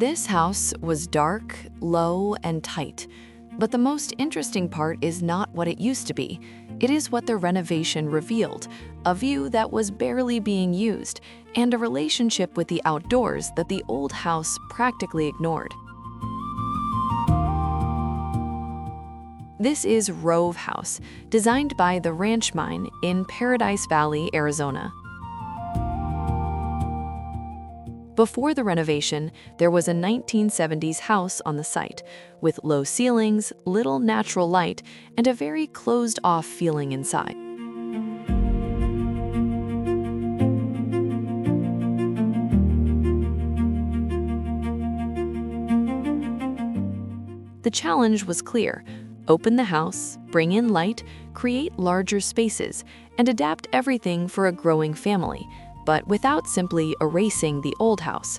This house was dark, low, and tight. But the most interesting part is not what it used to be. It is what the renovation revealed, a view that was barely being used, and a relationship with the outdoors that the old house practically ignored. This is Rove House, designed by the Ranch Mine in Paradise Valley, Arizona. Before the renovation, there was a 1970s house on the site, with low ceilings, little natural light, and a very closed-off feeling inside. The challenge was clear: open the house, bring in light, create larger spaces, and adapt everything for a growing family, but without simply erasing the old house.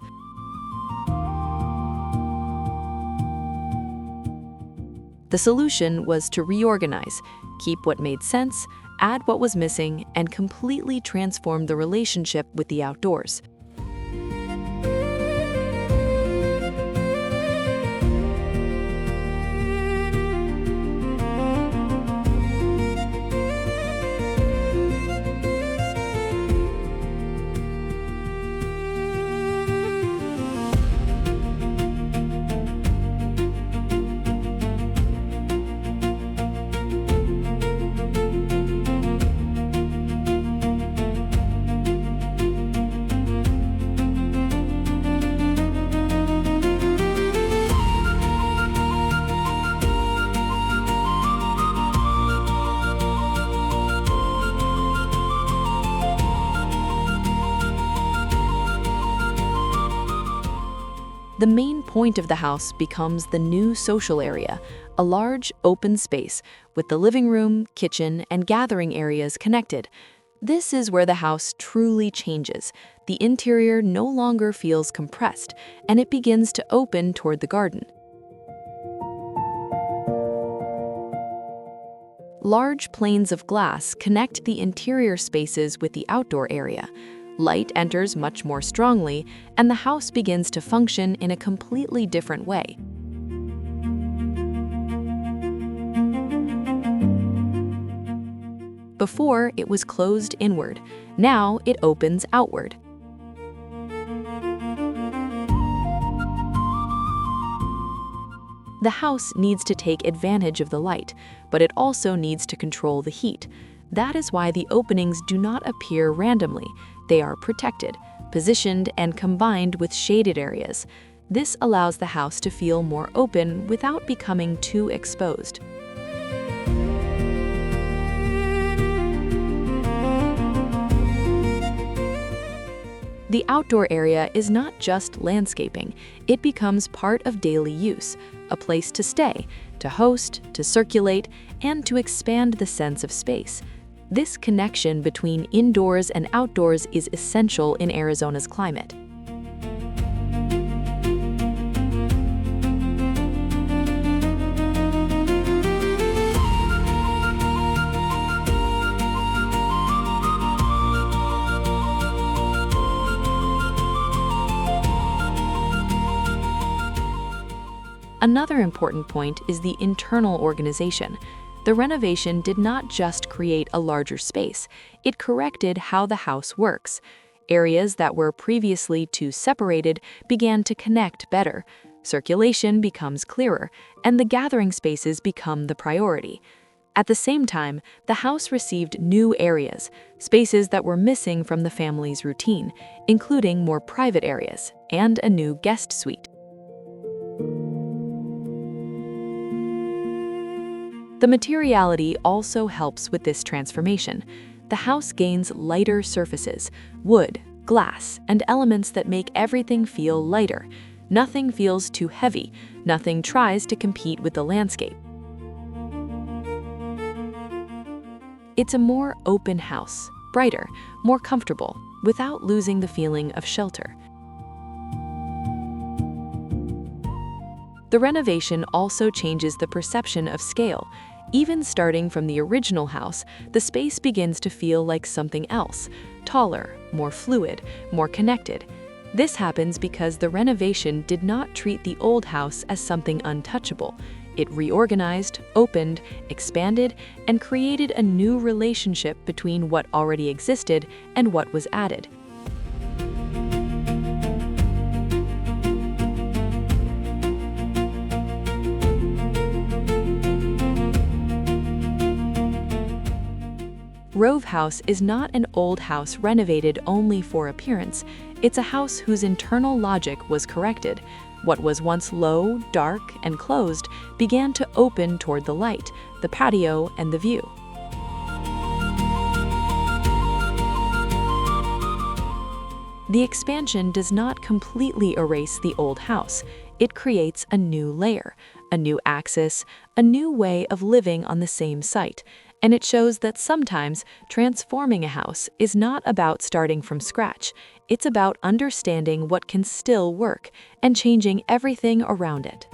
The solution was to reorganize, keep what made sense, add what was missing, and completely transform the relationship with the outdoors. The main point of the house becomes the new social area, a large, open space with the living room, kitchen, and gathering areas connected. This is where the house truly changes. The interior no longer feels compressed, and it begins to open toward the garden. Large planes of glass connect the interior spaces with the outdoor area. Light enters much more strongly, and the house begins to function in a completely different way. Before, it was closed inward. Now, it opens outward. The house needs to take advantage of the light, but it also needs to control the heat. That is why the openings do not appear randomly. They are protected, positioned, and combined with shaded areas. This allows the house to feel more open without becoming too exposed. The outdoor area is not just landscaping. It becomes part of daily use, a place to stay, to host, to circulate, and to expand the sense of space. This connection between indoors and outdoors is essential in Arizona's climate. Another important point is the internal organization. The renovation did not just create a larger space, it corrected how the house works. Areas that were previously too separated began to connect better. Circulation becomes clearer, and the gathering spaces become the priority. At the same time, the house received new areas, spaces that were missing from the family's routine, including more private areas and a new guest suite. The materiality also helps with this transformation. The house gains lighter surfaces, wood, glass, and elements that make everything feel lighter. Nothing feels too heavy. Nothing tries to compete with the landscape. It's a more open house, brighter, more comfortable, without losing the feeling of shelter. The renovation also changes the perception of scale. Even starting from the original house, the space begins to feel like something else, taller, more fluid, more connected. This happens because the renovation did not treat the old house as something untouchable. It reorganized, opened, expanded, and created a new relationship between what already existed and what was added. Rove House is not an old house renovated only for appearance. It's a house whose internal logic was corrected. What was once low, dark, and closed began to open toward the light, the patio, and the view. The expansion does not completely erase the old house. It creates a new layer, a new axis, a new way of living on the same site. And it shows that sometimes transforming a house is not about starting from scratch. It's about understanding what can still work and changing everything around it.